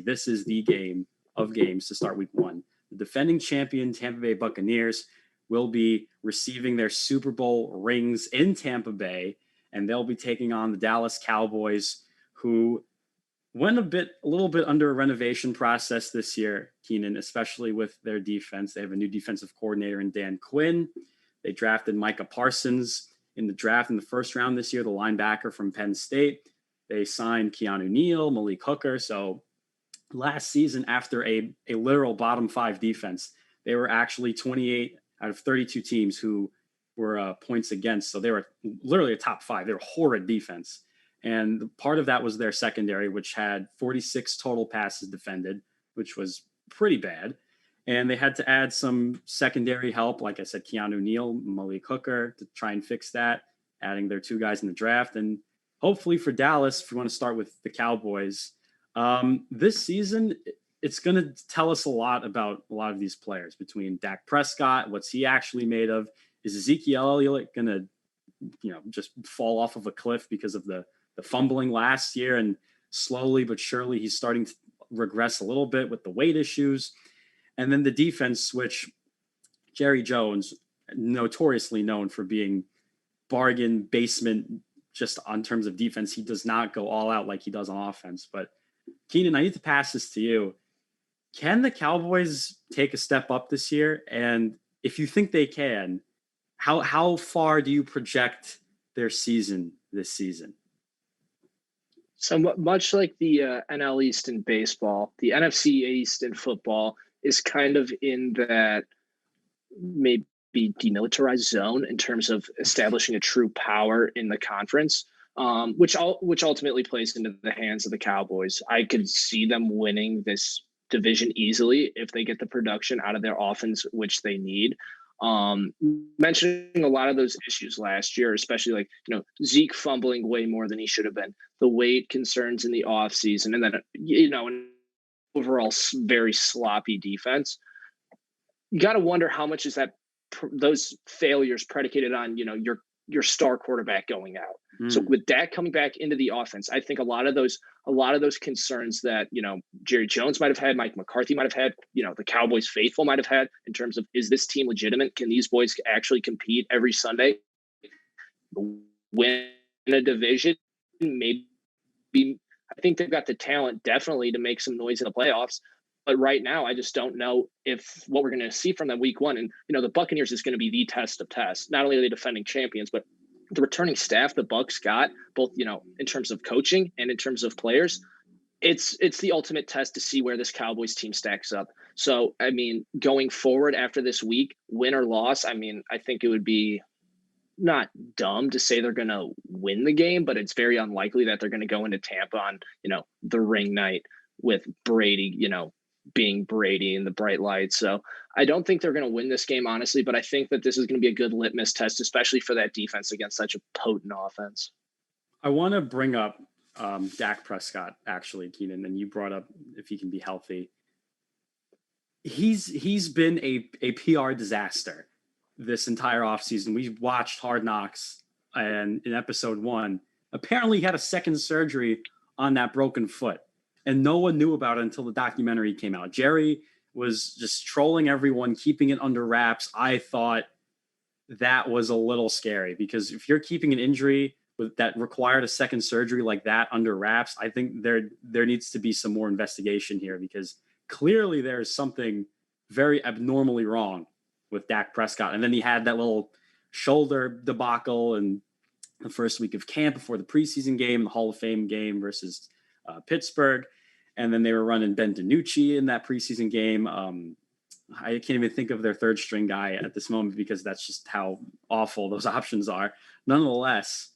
This is the game of games to start week one. The defending champion Tampa Bay Buccaneers will be receiving their Super Bowl rings in Tampa Bay, and they'll be taking on the Dallas Cowboys, who went a little bit under a renovation process this year, Keenan, especially with their defense. They have a new defensive coordinator in Dan Quinn. They drafted Micah Parsons in the draft in the first round this year, the linebacker from Penn State. They signed Keanu Neal, Malik Hooker. So last season, after a literal bottom five defense, they were actually 28 out of 32 teams who were points against. So they were literally a top five. They were horrid defense. And part of that was their secondary, which had 46 total passes defended, which was pretty bad. And they had to add some secondary help, like I said, Keanu Neal, Malik Hooker, to try and fix that, adding their two guys in the draft. And hopefully for Dallas, if we want to start with the Cowboys, this season, it's going to tell us a lot about a lot of these players, between Dak Prescott, what's he actually made of? Is Ezekiel Elliott going to, just fall off of a cliff because of the fumbling last year, and slowly but surely he's starting to regress a little bit with the weight issues. And then the defense, which Jerry Jones, notoriously known for being bargain basement just on terms of defense, he does not go all out like he does on offense. But Keenan, I need to pass this to you. Can the Cowboys take a step up this year? And if you think they can, how far do you project their season this season? So much like the NL East in baseball, the NFC East in football is kind of in that maybe demilitarized zone in terms of establishing a true power in the conference, which ultimately plays into the hands of the Cowboys. I could see them winning this division easily if they get the production out of their offense, which they need. Mentioning a lot of those issues last year, especially Zeke fumbling way more than he should have been, the weight concerns in the offseason, and then, an overall very sloppy defense. You got to wonder how much is that those failures predicated on, your star quarterback going out. So with Dak coming back into the offense, I think a lot of those concerns that, Jerry Jones might have had, Mike McCarthy might have had, the Cowboys faithful might have had, in terms of, is this team legitimate? Can these boys actually compete every Sunday, win a division? Maybe, I think they've got the talent definitely to make some noise in the playoffs. But right now, I just don't know if what we're going to see from them week one. And, the Buccaneers is going to be the test of tests. Not only are they defending champions, but the returning staff the Bucs got, both, in terms of coaching and in terms of players, it's the ultimate test to see where this Cowboys team stacks up. So, going forward after this week, win or loss, I think it would be not dumb to say they're going to win the game, but it's very unlikely that they're going to go into Tampa on, the ring night with Brady, being Brady in the bright lights. So I don't think they're going to win this game, honestly, but I think that this is going to be a good litmus test, especially for that defense against such a potent offense. I want to bring up Dak Prescott, actually, Keenan, and you brought up if he can be healthy. He's been a PR disaster this entire offseason. We've watched Hard Knocks, and in episode 1, apparently he had a second surgery on that broken foot. And no one knew about it until the documentary came out. Jerry was just trolling everyone, keeping it under wraps. I thought that was a little scary, because if you're keeping an injury that required a second surgery like that under wraps, I think there needs to be some more investigation here, because clearly there's something very abnormally wrong with Dak Prescott. And then he had that little shoulder debacle in the first week of camp before the preseason game, the Hall of Fame game versus Pittsburgh. And then they were running Ben DiNucci in that preseason game. I can't even think of their third string guy at this moment, because that's just how awful those options are. Nonetheless,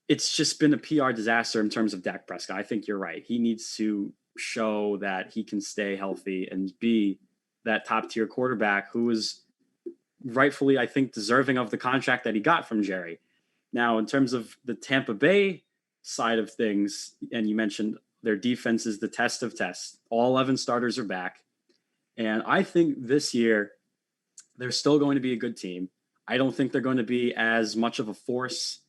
it's just been a PR disaster in terms of Dak Prescott. I think you're right. He needs to show that he can stay healthy and be that top tier quarterback who is rightfully, I think, deserving of the contract that he got from Jerry. Now, in terms of the Tampa Bay side of things, and you mentioned their defense is the test of tests. All 11 starters are back. And I think this year they're still going to be a good team. I don't think they're going to be as much of a force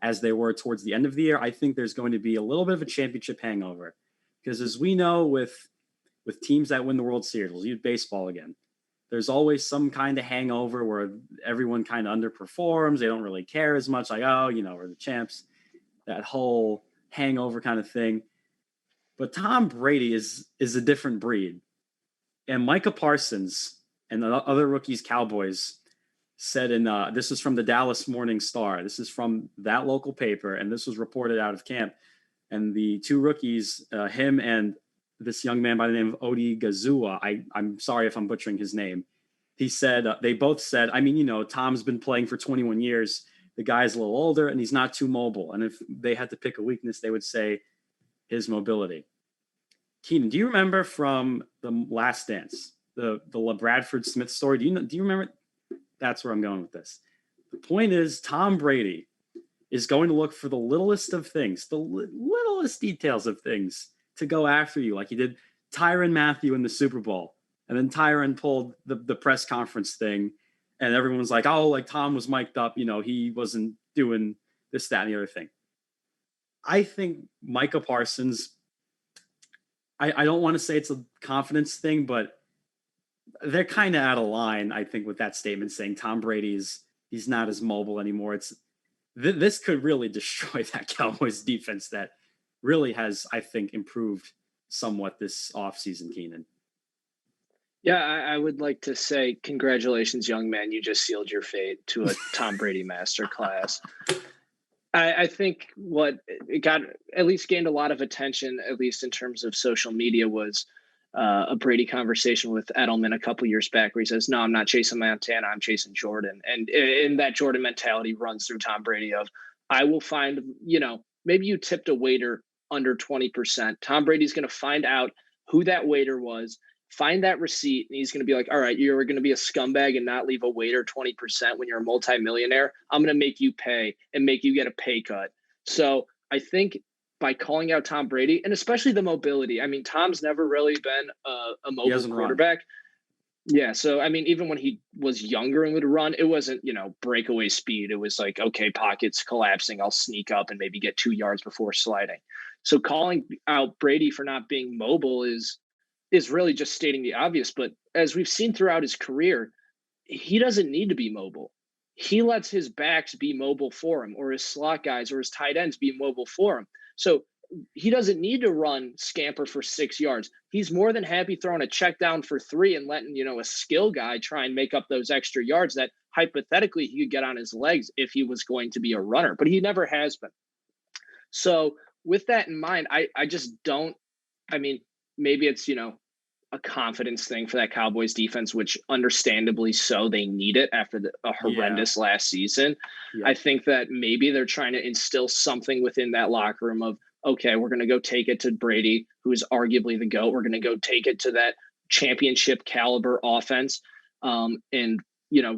as they were towards the end of the year. I think there's going to be a little bit of a championship hangover, Because as we know with teams that win the World Series, we'll use baseball again. There's always some kind of hangover where everyone kind of underperforms. They don't really care as much. Like, oh, we're the champs. That whole hangover kind of thing. But Tom Brady is a different breed. And Micah Parsons and the other rookies, Cowboys, said this is from the Dallas Morning Star. This is from that local paper, and this was reported out of camp. And the two rookies, him and this young man by the name of Odi Gazua, I'm sorry if I'm butchering his name. He said, they both said, Tom's been playing for 21 years. The guy's a little older and he's not too mobile. And if they had to pick a weakness, they would say his mobility. Keenan, do you remember from The Last Dance, the LaBradford Smith story? Do you remember? That's where I'm going with this. The point is, Tom Brady is going to look for the littlest of things, the littlest details of things to go after you, like he did Tyrann Mathieu in the Super Bowl. And then Tyrann pulled the press conference thing, and everyone was like, oh, like Tom was mic'd up. He wasn't doing this, that, and the other thing. I think Micah Parsons, I don't want to say it's a confidence thing, but they're kind of out of line, I think, with that statement saying Tom Brady's he's not as mobile anymore. This could really destroy that Cowboys defense that really has, I think, improved somewhat this offseason, Keenan. Yeah, I would like to say congratulations, young man. You just sealed your fate to a Tom Brady masterclass. I think what it got at least gained a lot of attention, at least in terms of social media, was a Brady conversation with Edelman a couple years back where he says, no, I'm not chasing Montana, I'm chasing Jordan. And in that Jordan mentality runs through Tom Brady of, I will find, maybe you tipped a waiter under 20%. Tom Brady's going to find out who that waiter was, find that receipt, and he's going to be like, all right, you're going to be a scumbag and not leave a waiter 20% when you're a multimillionaire. I'm going to make you pay and make you get a pay cut. So I think by calling out Tom Brady, and especially the mobility, I mean, Tom's never really been a mobile quarterback. Run. Yeah. So, I mean, even when he was younger and would run, it wasn't, breakaway speed. It was like, okay, pockets collapsing, I'll sneak up and maybe get 2 yards before sliding. So calling out Brady for not being mobile is really just stating the obvious. But as we've seen throughout his career, he doesn't need to be mobile. He lets his backs be mobile for him, or his slot guys or his tight ends be mobile for him. So he doesn't need to run scamper for 6 yards. He's more than happy throwing a check down for 3 and letting, a skill guy try and make up those extra yards that hypothetically he could get on his legs if he was going to be a runner, but he never has been. So with that in mind, I just don't, maybe it's, a confidence thing for that Cowboys defense, which understandably so, they need it after a horrendous last season. Yeah. I think that maybe they're trying to instill something within that locker room of, okay, we're going to go take it to Brady, who is arguably the GOAT. We're going to go take it to that championship caliber offense and,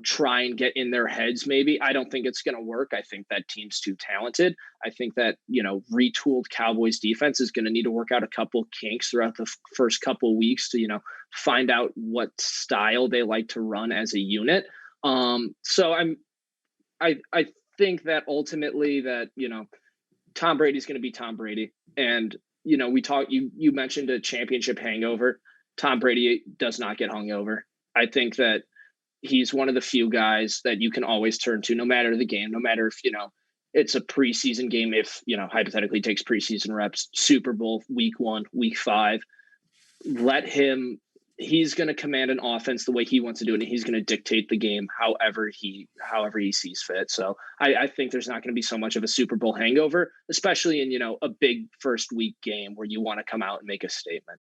try and get in their heads. Maybe. I don't think it's going to work. I think that team's too talented. I think that, retooled Cowboys defense is going to need to work out a couple kinks throughout the first couple weeks to, find out what style they like to run as a unit. So I think that ultimately that, Tom Brady's going to be Tom Brady. And, you mentioned a championship hangover. Tom Brady does not get hungover. I think that he's one of the few guys that you can always turn to, no matter the game, no matter if, it's a preseason game, if, hypothetically takes preseason reps, Super Bowl, week 1, week 5, let him, he's going to command an offense the way he wants to do it. And he's going to dictate the game however he sees fit. So I think there's not going to be so much of a Super Bowl hangover, especially in, a big first week game where you want to come out and make a statement.